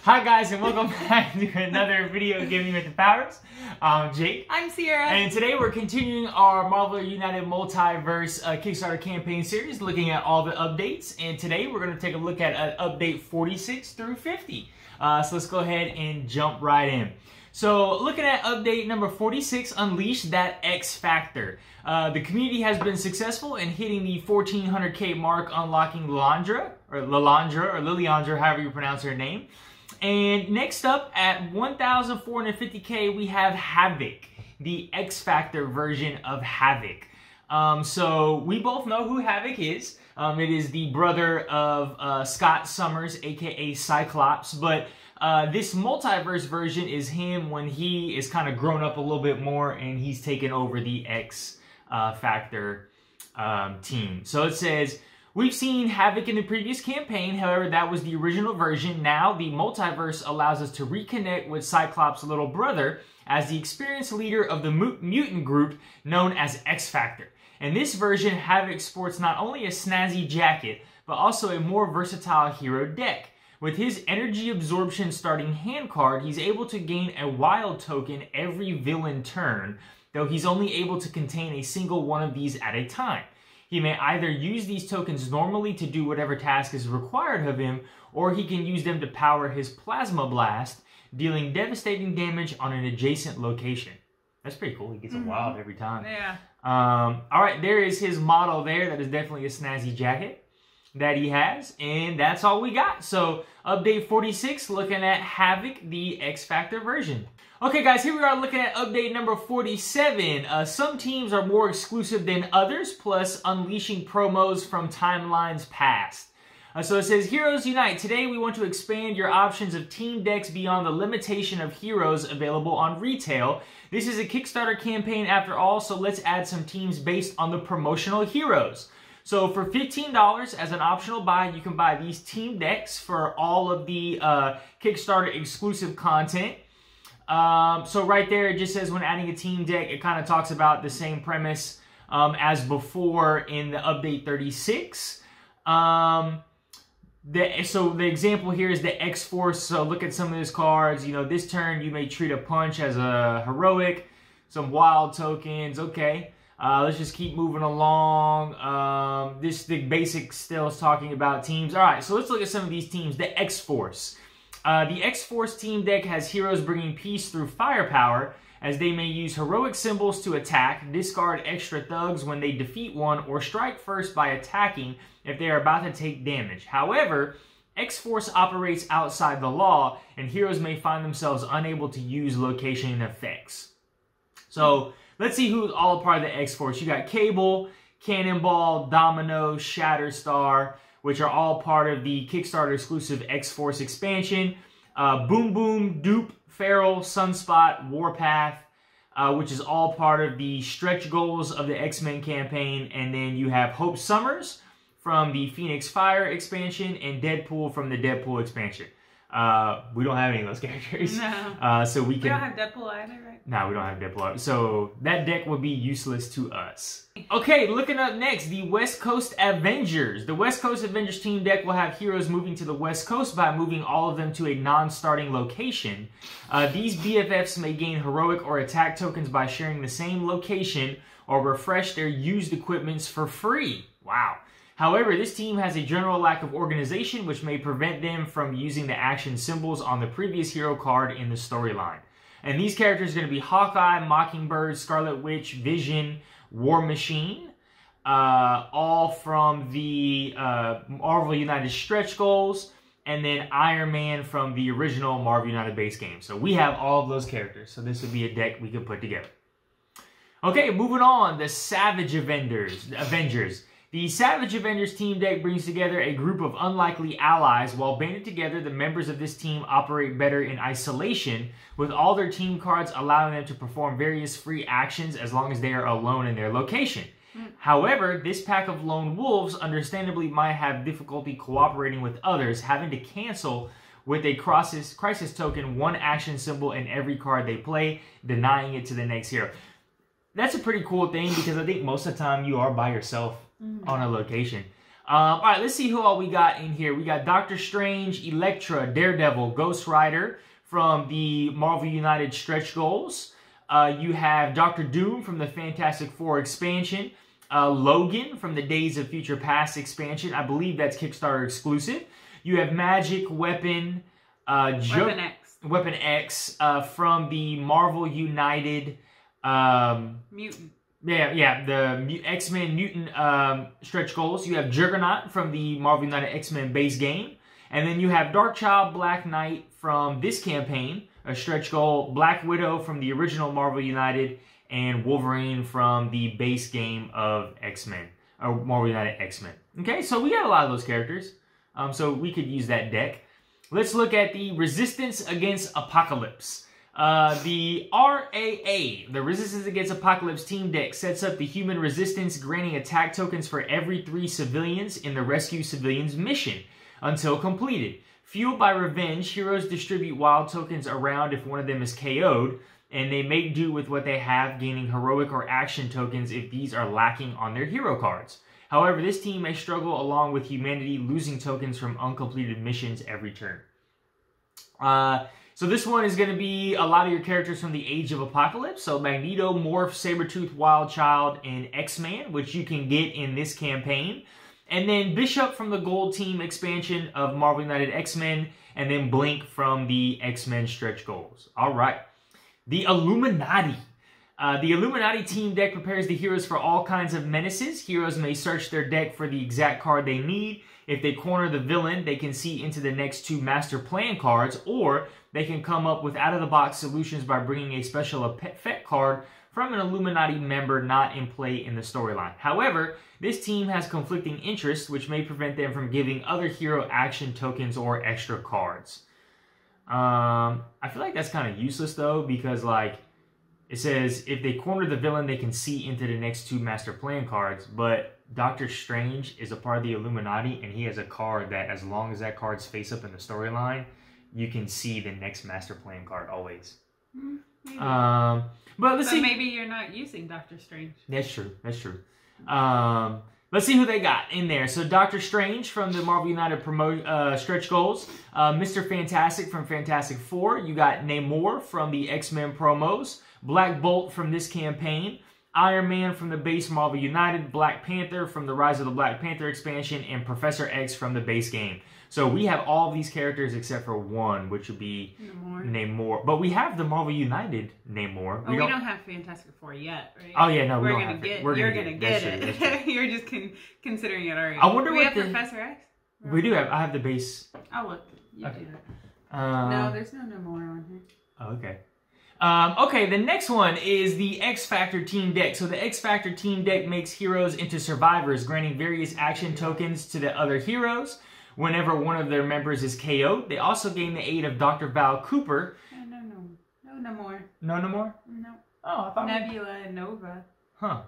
Hi guys, and welcome back to another video giving with the powers. I'm Jake. I'm Sierra. And today we're continuing our Marvel United Multiverse Kickstarter campaign series, looking at all the updates. And today we're going to take a look at update 46 through 50. So let's go ahead and jump right in. So looking at update number 46, Unleash That X Factor. The community has been successful in hitting the 1400k mark, unlocking Lilandra, or Liliandra, however you pronounce her name. And next up at 1,450k, we have Havok, the X Factor version of Havok. So we both know who Havok is. It is the brother of Scott Summers, aka Cyclops, but this multiverse version is him when he is kind of grown up a little bit more and he's taken over the X Factor team. So it says, we've seen Havok in the previous campaign, however that was the original version. Now the multiverse allows us to reconnect with Cyclops' little brother as the experienced leader of the mutant group known as X Factor. In this version, Havok sports not only a snazzy jacket, but also a more versatile hero deck. With his energy absorption starting hand card, he's able to gain a wild token every villain turn, though he's only able to contain a single one of these at a time. He may either use these tokens normally to do whatever task is required of him, or he can use them to power his Plasma Blast, dealing devastating damage on an adjacent location. That's pretty cool. He gets a wild every time. Yeah. Alright, there is his model there. That is definitely a snazzy jacket that he has, and that's all we got. So update 46, looking at Havok, the X Factor version. Okay guys, here we are looking at update number 47. Some teams are more exclusive than others, plus unleashing promos from timelines past. So it says, Heroes Unite. Today we want to expand your options of team decks beyond the limitation of heroes available on retail. This is a Kickstarter campaign after all, so let's add some teams based on the promotional heroes. So for $15 as an optional buy, you can buy these team decks for all of the Kickstarter exclusive content. So right there, it just says when adding a team deck, it kind of talks about the same premise as before in the update 36. So the example here is the X-Force. So look at some of these cards. You know, this turn you may treat a punch as a heroic, some wild tokens. Okay. Let's just keep moving along. The basic still is talking about teams. All right, so let's look at some of these teams. The X-Force. The X-Force team deck has heroes bringing peace through firepower, as they may use heroic symbols to attack, discard extra thugs when they defeat one, or strike first by attacking if they are about to take damage. However, X-Force operates outside the law, and heroes may find themselves unable to use location effects. So let's see who's all a part of the X-Force. You got Cable, Cannonball, Domino, Shatterstar, which are all part of the Kickstarter exclusive X-Force expansion. Boom Boom, Dupe, Feral, Sunspot, Warpath, which is all part of the stretch goals of the X-Men campaign. And then you have Hope Summers from the Phoenix Fire expansion and Deadpool from the Deadpool expansion. We don't have any of those characters. No. So we don't have Deadpool either, right? No, we don't have Deadpool. So that deck would be useless to us. Okay, looking up next, the West Coast Avengers. The West Coast Avengers team deck will have heroes moving to the West Coast by moving all of them to a non-starting location. These BFFs may gain heroic or attack tokens by sharing the same location or refresh their used equipments for free. Wow. However, this team has a general lack of organization, which may prevent them from using the action symbols on the previous hero card in the storyline. And these characters are going to be Hawkeye, Mockingbird, Scarlet Witch, Vision, War Machine, all from the Marvel United stretch goals, and then Iron Man from the original Marvel United base game. So we have all of those characters, so this would be a deck we could put together. Okay, moving on, the Savage Avengers. The Savage Avengers team deck brings together a group of unlikely allies. While banded together, the members of this team operate better in isolation, with all their team cards allowing them to perform various free actions as long as they are alone in their location. However, this pack of lone wolves understandably might have difficulty cooperating with others, having to cancel with a crisis token one action symbol in every card they play, denying it to the next hero. That's a pretty cool thing because I think most of the time you are by yourself on a location. All right, let's see who all we got in here. We got Doctor Strange, Elektra, Daredevil, Ghost Rider from the Marvel United stretch goals. You have Doctor Doom from the Fantastic Four expansion. Logan from the Days of Future Past expansion. I believe that's Kickstarter exclusive. You have Magic, Weapon, Weapon X from the Marvel United Mutant. Yeah, the X-Men Mutant stretch goals. You have Juggernaut from the Marvel United X-Men base game. And then you have Darkchild, Black Knight from this campaign, a stretch goal. Black Widow from the original Marvel United. And Wolverine from the base game of X-Men, or Marvel United X-Men. Okay, so we got a lot of those characters. So we could use that deck. Let's look at the Resistance Against Apocalypse. The RAA, the Resistance Against Apocalypse team deck, sets up the human resistance, granting attack tokens for every 3 civilians in the Rescue Civilians mission until completed. Fueled by revenge, heroes distribute wild tokens around if one of them is KO'd, and they make do with what they have, gaining heroic or action tokens if these are lacking on their hero cards. However, this team may struggle along with humanity, losing tokens from uncompleted missions every turn. So this one is going to be a lot of your characters from the Age of Apocalypse. So Magneto, Morph, Sabretooth, Wildchild, and X-Man, which you can get in this campaign. And then Bishop from the Gold Team expansion of Marvel United X-Men. And then Blink from the X-Men stretch goals. All right. The Illuminati. The Illuminati team deck prepares the heroes for all kinds of menaces. Heroes may search their deck for the exact card they need. If they corner the villain, they can see into the next 2 master plan cards, or they can come up with out-of-the-box solutions by bringing a special effect card from an Illuminati member not in play in the storyline. However, this team has conflicting interests, which may prevent them from giving other hero action tokens or extra cards. I feel like that's kind of useless, though, because, like, it says if they corner the villain, they can see into the next 2 master plan cards, but Doctor Strange is a part of the Illuminati, and he has a card that, as long as that card's face up in the storyline, you can see the next master plan card always. Maybe. But let's see. Maybe you're not using Doctor Strange. That's true. That's true. Let's see who they got in there. So Doctor Strange from the Marvel United stretch goals. Mr. Fantastic from Fantastic Four. You got Namor from the X-Men promos. Black Bolt from this campaign. Iron Man from the base Marvel United. Black Panther from the Rise of the Black Panther expansion. And Professor X from the base game. So we have all of these characters except for one, which would be Namor. But we have the Marvel United Namor. Oh, we don't have Fantastic Four yet, right? Oh yeah, no, we're we don't gonna have get. it. You're gonna get it. You're just considering it already. I wonder what we have Professor X. We do have. I have the base. I'll look. You okay. do that. No, there's no Namor on here. Oh, okay. Okay, the next one is the X Factor team deck. So the X Factor team deck makes heroes into survivors, granting various action tokens to the other heroes whenever one of their members is KO'd. They also gain the aid of Dr. Val Cooper. No more. No more? No. Oh, I thought Nebula and Nova. Huh.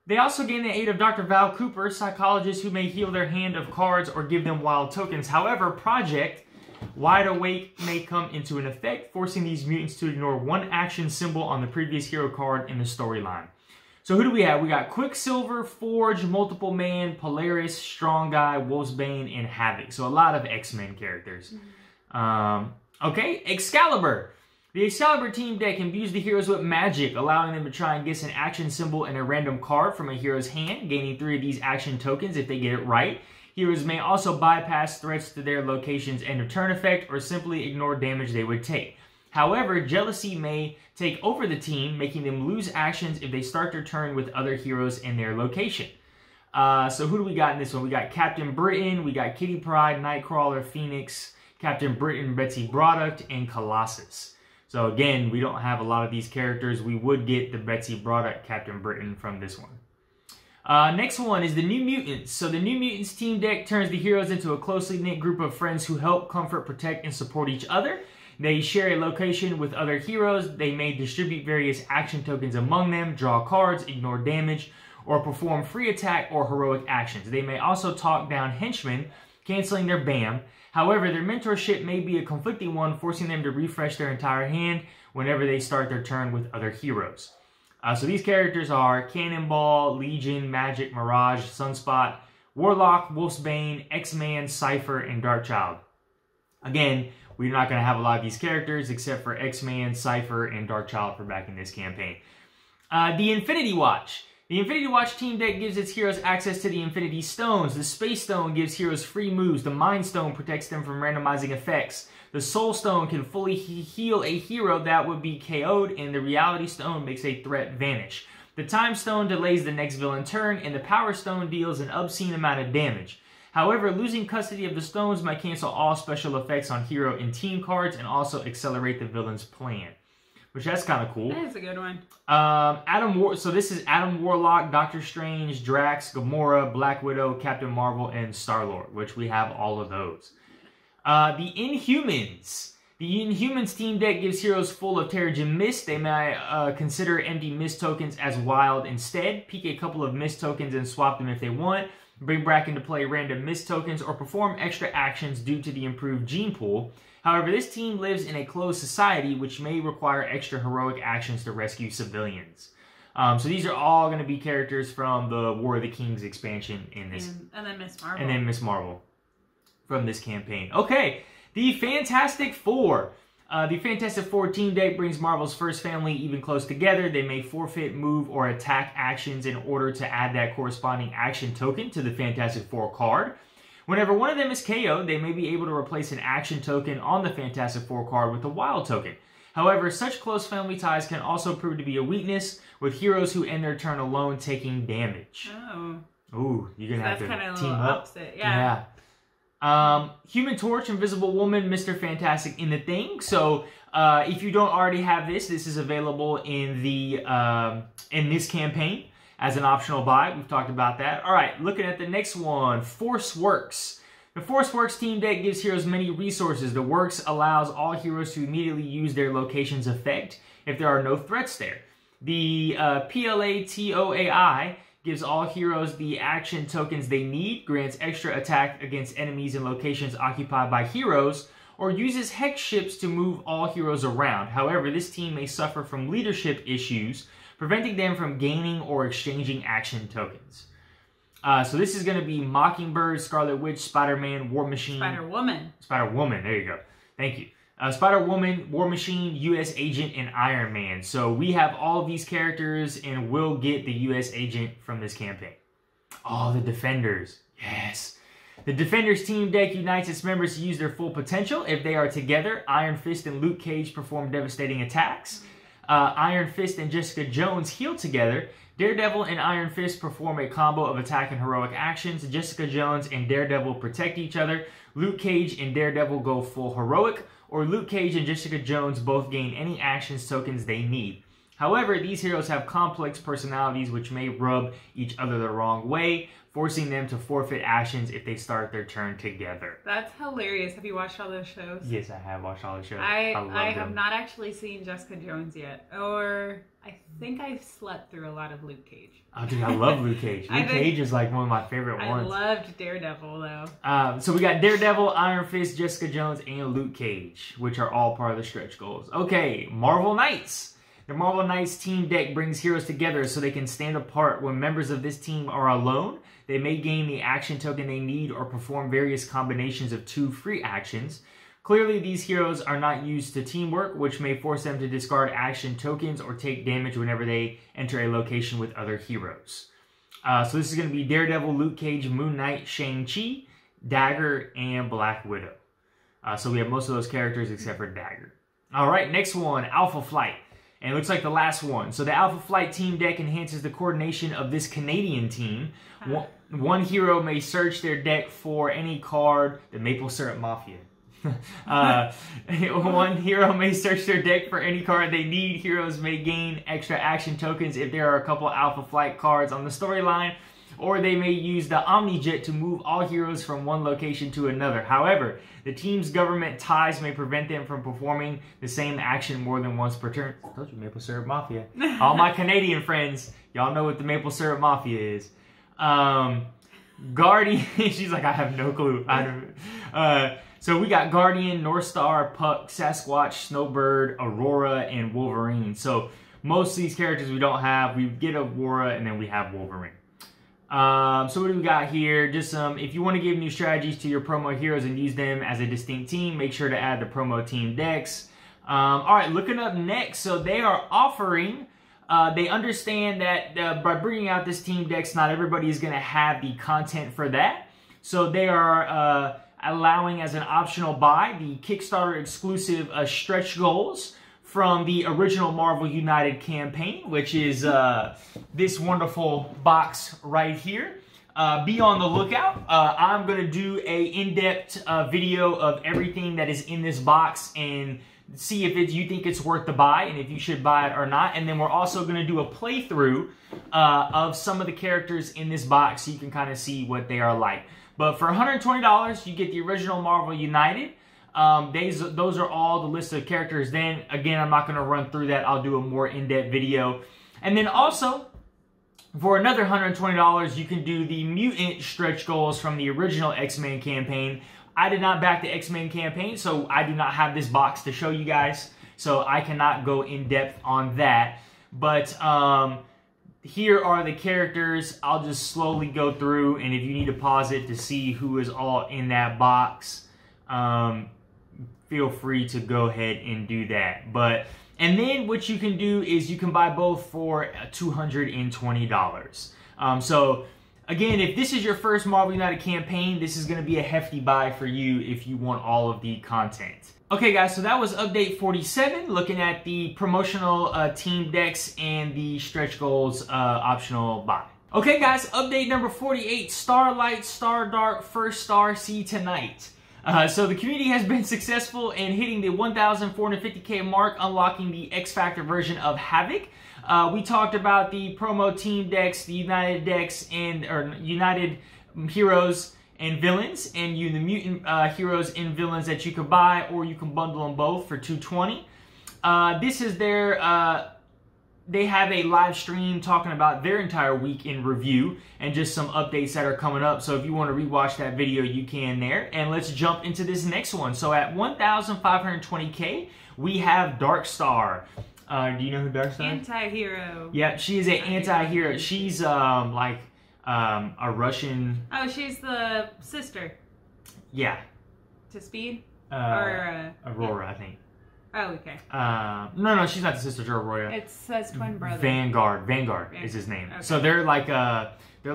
They also gain the aid of Dr. Val Cooper, psychologist who may heal their hand of cards or give them wild tokens. However, Project Wide Awake may come into an effect, forcing these mutants to ignore one action symbol on the previous hero card in the storyline. So who do we have? We got Quicksilver, Forge, Multiple Man, Polaris, Strong Guy, Wolfsbane, and Havok. So a lot of X-Men characters. Okay, Excalibur. The Excalibur team deck imbues the heroes with magic, allowing them to try and guess an action symbol and a random card from a hero's hand, gaining 3 of these action tokens if they get it right. Heroes may also bypass threats to their location's end of turn effect or simply ignore damage they would take. However, jealousy may take over the team, making them lose actions if they start their turn with other heroes in their location. So who do we got in this one? We got Captain Britain, we got Kitty Pryde, Nightcrawler, Phoenix, Captain Britain, Betsy Braddock, and Colossus. So again, we don't have a lot of these characters. We would get the Betsy Braddock Captain Britain from this one. Next one is the New Mutants. So the New Mutants team deck turns the heroes into a closely knit group of friends who help, comfort, protect, and support each other. They share a location with other heroes. They may distribute various action tokens among them, draw cards, ignore damage, or perform free attack or heroic actions. They may also talk down henchmen, canceling their BAM. However, their mentorship may be a conflicting one, forcing them to refresh their entire hand whenever they start their turn with other heroes. So these characters are Cannonball, Legion, Magic, Mirage, Sunspot, Warlock, Wolfsbane, X-Man, Cypher, and Darkchild. Again, we're not going to have a lot of these characters except for X-Man, Cypher, and Darkchild for back in this campaign. The Infinity Watch. The Infinity Watch team deck gives its heroes access to the Infinity Stones. The Space Stone gives heroes free moves. The Mind Stone protects them from randomizing effects. The Soul Stone can fully heal a hero that would be KO'd, and the Reality Stone makes a threat vanish. The Time Stone delays the next villain turn, and the Power Stone deals an obscene amount of damage. However, losing custody of the stones might cancel all special effects on hero and team cards and also accelerate the villain's plan. Which, that's kind of cool. That is a good one. So this is Adam Warlock, Doctor Strange, Drax, Gamora, Black Widow, Captain Marvel, and Star-Lord, which we have all of those. The Inhumans. The Inhumans team deck gives heroes full of Terrigen Mist. They may consider empty Mist tokens as wild instead. Peek a couple of Mist tokens and swap them if they want. Bring back into play random Mist tokens or perform extra actions due to the improved gene pool. However, this team lives in a closed society, which may require extra heroic actions to rescue civilians. So these are all going to be characters from the War of the Kings expansion in this. And then Miss Marvel. And then Miss Marvel from this campaign. Okay, the Fantastic Four. The Fantastic Four team deck brings Marvel's first family even close together. They may forfeit, move, or attack actions in order to add that corresponding action token to the Fantastic Four card. Whenever one of them is KO'd, they may be able to replace an action token on the Fantastic Four card with a wild token. However, such close family ties can also prove to be a weakness, with heroes who end their turn alone taking damage. Oh. Ooh, you're going to have to That's kind of team a little up. opposite. Yeah. Human Torch, Invisible Woman, Mr. Fantastic in the Thing. So if you don't already have this is available in the in this campaign as an optional buy. We've talked about that. All right, looking at the next one, Force Works. The Force Works team deck gives heroes many resources. The Works allows all heroes to immediately use their location's effect if there are no threats there. The PLATOAI gives all heroes the action tokens they need, grants extra attack against enemies in locations occupied by heroes, or uses hex ships to move all heroes around. However, this team may suffer from leadership issues, preventing them from gaining or exchanging action tokens. So this is going to be Mockingbird, Scarlet Witch, Spider-Man, War Machine. Spider-Woman. Spider-Woman, there you go. Thank you. Spider-Woman, War Machine, U.S. Agent, and Iron Man. So we have all of these characters, and we'll get the U.S. Agent from this campaign. Oh, the Defenders. Yes. The Defenders team deck unites its members to use their full potential. If they are together, Iron Fist and Luke Cage perform devastating attacks. Iron Fist and Jessica Jones heal together. Daredevil and Iron Fist perform a combo of attack and heroic actions. Jessica Jones and Daredevil protect each other. Luke Cage and Daredevil go full heroic, or Luke Cage and Jessica Jones both gain any actions tokens they need. However, these heroes have complex personalities which may rub each other the wrong way, forcing them to forfeit actions if they start their turn together. That's hilarious. Have you watched all those shows? Yes, I have watched all the shows. I have not actually seen Jessica Jones yet. Or I think I slept through a lot of Luke Cage. Oh, dude, I love Luke Cage. Luke Cage is like one of my favorite ones. I loved Daredevil, though. So we got Daredevil, Iron Fist, Jessica Jones, and Luke Cage, which are all part of the stretch goals. Okay, Marvel Knights. The Marvel Knights team deck brings heroes together so they can stand apart. When members of this team are alone, they may gain the action token they need or perform various combinations of 2 free actions. Clearly, these heroes are not used to teamwork, which may force them to discard action tokens or take damage whenever they enter a location with other heroes. So this is going to be Daredevil, Luke Cage, Moon Knight, Shang-Chi, Dagger, and Black Widow. So we have most of those characters except for Dagger. All right, next one, Alpha Flight. And it looks like the last one. So the Alpha Flight team deck enhances the coordination of this Canadian team. One hero may search their deck for any card, the Maple Syrup Mafia. One hero may search their deck for any card they need. Heroes may gain extra action tokens if there are a couple Alpha Flight cards on the storyline, or they may use the Omnijet to move all heroes from one location to another. However, the team's government ties may prevent them from performing the same action more than once per turn. I told you, Maple Syrup Mafia. All my Canadian friends, y'all know what the Maple Syrup Mafia is. Guardian, she's like, I have no clue. So we got Guardian, North Star, Puck, Sasquatch, Snowbird, Aurora, and Wolverine. So most of these characters we don't have. We get Aurora, and then we have Wolverine. So what do we got here? Just some, if you want to give new strategies to your promo heroes and use them as a distinct team, make sure to add the promo team decks. All right, looking up next. So they are offering, they understand that by bringing out this team decks, not everybody is going to have the content for that. So they are allowing as an optional buy the Kickstarter exclusive stretch goals from the original Marvel United campaign, which is this wonderful box right here. Be on the lookout. I'm going to do a in-depth video of everything that is in this box and see if you think it's worth the buy and if you should buy it or not. And then we're also going to do a playthrough of some of the characters in this box so you can kind of see what they are like. But for $120, you get the original Marvel United. Those are all the list of characters. Then, again, I'm not going to run through that. I'll do a more in-depth video. And then also, for another $120, you can do the mutant stretch goals from the original X-Men campaign. I did not back the X-Men campaign, so I do not have this box to show you guys. So I cannot go in-depth on that. But here are the characters. I'll just slowly go through, and if you need to pause it to see who is all in that box, feel free to go ahead and do that. And then what you can do is you can buy both for $220. So again, if this is your first Marvel United campaign, this is going to be a hefty buy for you if you want all of the content. Okay guys, so that was update 47, looking at the promotional team decks and the stretch goals optional buy. Okay guys, update number 48, Starlight, Stardark, First Star, See Tonight. So the community has been successful in hitting the 1,450k mark, unlocking the X Factor version of Havok. We talked about the promo team decks, the United decks, or United heroes and villains, and the mutant heroes and villains that you could buy, or you can bundle them both for $220. This is their they have a live stream talking about their entire week in review and just some updates that are coming up. So if you want to rewatch that video, you can there. And let's jump into this next one. So at 1,520k, we have Darkstar. Do you know who Darkstar is? Anti-hero. Yeah, she is an anti-hero. She's like a Russian. Oh, she's the sister. Yeah. To Speed? Or Aurora, I think. Oh, okay. No, she's not the sister to Aurora. It says twin brother. Vanguard is his name. Okay. So they're like you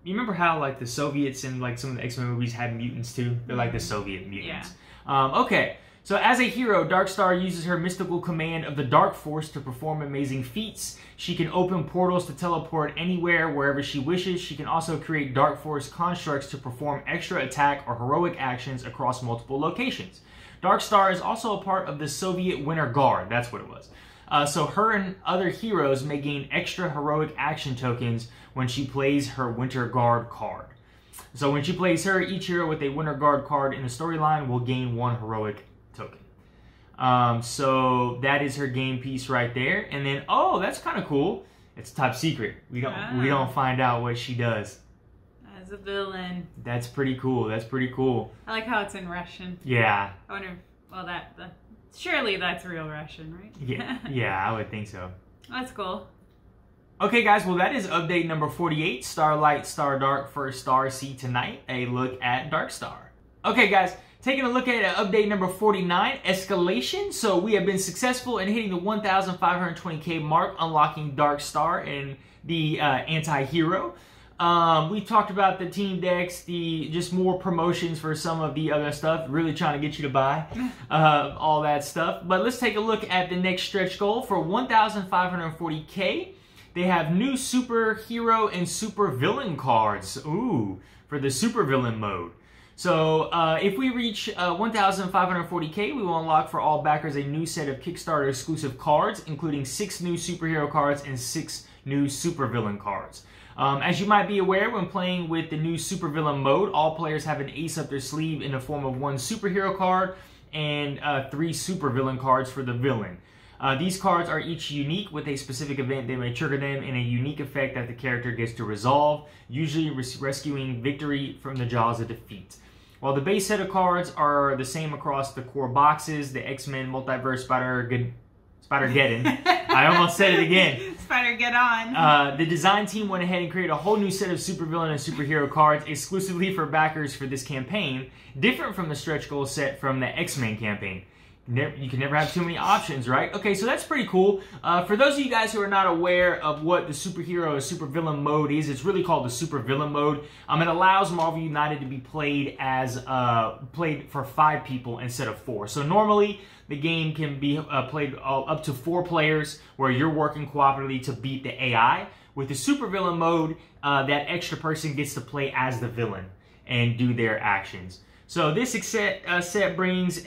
remember how like the Soviets in like some of the X-Men movies had mutants too? They're like the Soviet mutants. Yeah. Okay. So as a hero, Darkstar uses her mystical command of the Dark Force to perform amazing feats. She can open portals to teleport anywhere, wherever she wishes. She can also create Dark Force constructs to perform extra attack or heroic actions across multiple locations. Darkstar is also a part of the Soviet Winter Guard. That's what it was. So her and other heroes may gain extra heroic action tokens when she plays her Winter Guard card. So when she plays her, each hero with a Winter Guard card in the storyline will gain 1 heroic token. So that is her game piece right there. And then, oh, that's kind of cool. It's top secret. We don't find out what she does. As a villain. That's pretty cool. That's pretty cool. I like how it's in Russian. Yeah. I wonder, well, surely that's real Russian, right? Yeah, I would think so. That's cool. Okay, guys, well, that is update number 48, Starlight, Stardark, First Star, See Tonight, a look at Darkstar. Okay, guys, taking a look at update number 49, Escalation. So we have been successful in hitting the 1,520k mark, unlocking Darkstar and the anti-hero. We talked about the team decks, just more promotions for some of the other stuff, really trying to get you to buy all that stuff. But let's take a look at the next stretch goal. For 1,540k, they have new superhero and supervillain cards. Ooh, for the supervillain mode. So if we reach 1,540k, we will unlock for all backers a new set of Kickstarter exclusive cards, including 6 new superhero cards and 6 new supervillain cards. As you might be aware, when playing with the new supervillain mode, all players have an ace up their sleeve in the form of 1 superhero card and 3 supervillain cards for the villain. These cards are each unique with a specific event that may trigger them in a unique effect that the character gets to resolve, usually rescuing victory from the jaws of defeat. While the base set of cards are the same across the core boxes, the X-Men Multiverse Spider-Geddon. I almost said it again. Spider, get on. The design team went ahead and created a whole new set of supervillain and superhero cards exclusively for backers for this campaign, different from the stretch goal set from the X-Men campaign. You can never have too many options, right? Okay, so that's pretty cool. For those of you guys who are not aware of what the superhero or supervillain mode is, it's really called the supervillain mode. It allows Marvel United to be played as played for 5 people instead of 4. So normally the game can be played up to 4 players, where you're working cooperatively to beat the AI. With the supervillain mode, that extra person gets to play as the villain and do their actions. So this set brings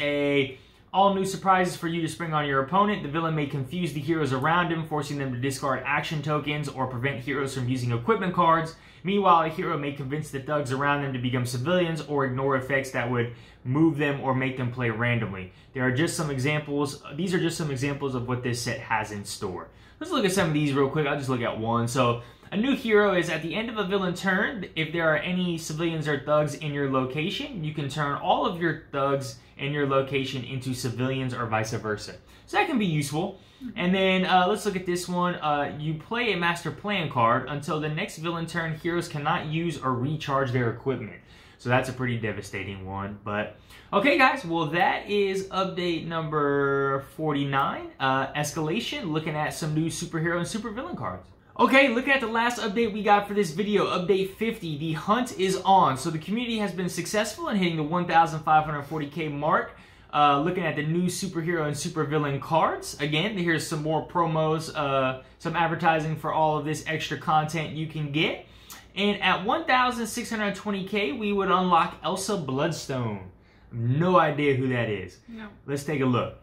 all new surprises for you to spring on your opponent. The villain may confuse the heroes around him, forcing them to discard action tokens or prevent heroes from using equipment cards. Meanwhile, a hero may convince the thugs around them to become civilians or ignore effects that would move them or make them play randomly. There are just some examples. These are just some examples of what this set has in store. Let's look at some of these real quick. I'll just look at one. So a new hero is at the end of a villain turn. If there are any civilians or thugs in your location, you can turn all of your thugs in your location into civilians or vice versa. So that can be useful. And then let's look at this one. You play a master plan card. Until the next villain turn, heroes cannot use or recharge their equipment. So that's a pretty devastating one. But okay, guys, well, that is update number 49, Escalation, looking at some new superhero and supervillain cards. Okay, looking at the last update we got for this video, update 50, the hunt is on. So the community has been successful in hitting the 1,540k mark. Looking at the new superhero and supervillain cards. Again, here's some more promos, some advertising for all of this extra content you can get. And at 1,620k, we would unlock Elsa Bloodstone. No idea who that is. No. Let's take a look.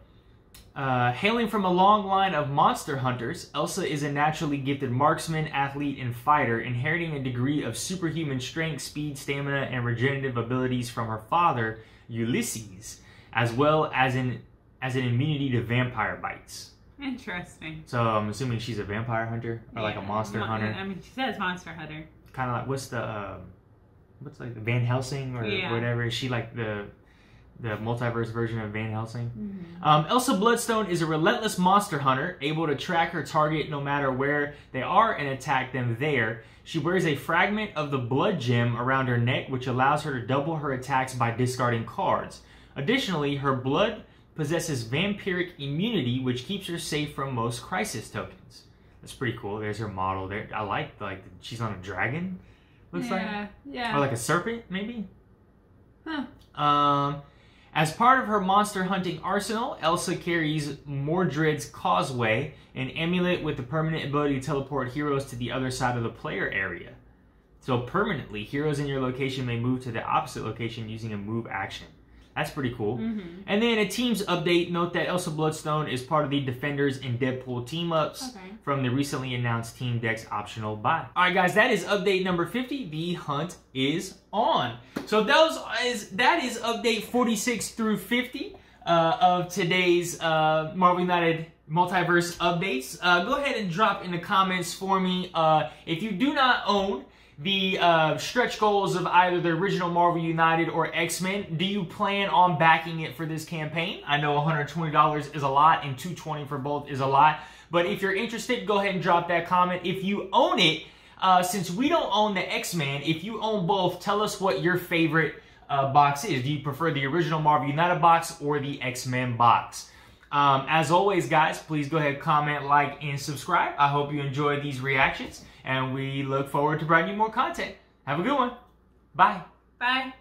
Hailing from a long line of monster hunters, Elsa is a naturally gifted marksman, athlete, and fighter, inheriting a degree of superhuman strength, speed, stamina, and regenerative abilities from her father, Ulysses, as well as an immunity to vampire bites. Interesting. So I'm assuming she's a vampire hunter or like a monster hunter. I mean, she says monster hunter. Kind of like what's like the Van Helsing or whatever? Is she like the multiverse version of Van Helsing? Mm-hmm. Elsa Bloodstone is a relentless monster hunter, able to track her target no matter where they are and attack them there. She wears a fragment of the blood gem around her neck, which allows her to double her attacks by discarding cards. Additionally, her blood possesses vampiric immunity, which keeps her safe from most crisis tokens. That's pretty cool. There's her model there. I like she's on a dragon, looks like. Yeah. Or like a serpent, maybe? Huh. As part of her monster hunting arsenal, Elsa carries Mordred's Causeway, an amulet with the permanent ability to teleport heroes to the other side of the player area. So permanently, heroes in your location may move to the opposite location using a move action. That's pretty cool. Mm-hmm. And then a team's update, note that Elsa Bloodstone is part of the Defenders and Deadpool team-ups from the recently announced Team Dex optional buy. Alright guys, that is update number 50. The hunt is on. So that is update 46 through 50 of today's Marvel United Multiverse updates. Go ahead and drop in the comments for me if you do not own the stretch goals of either the original Marvel United or X-Men. Do you plan on backing it for this campaign? I know $120 is a lot and $220 for both is a lot. But if you're interested, go ahead and drop that comment. If you own it, since we don't own the X-Men, if you own both, tell us what your favorite box is. Do you prefer the original Marvel United box or the X-Men box? As always, guys, please go ahead, comment, like, and subscribe. I hope you enjoy these reactions, and we look forward to bringing you more content. Have a good one. Bye. Bye.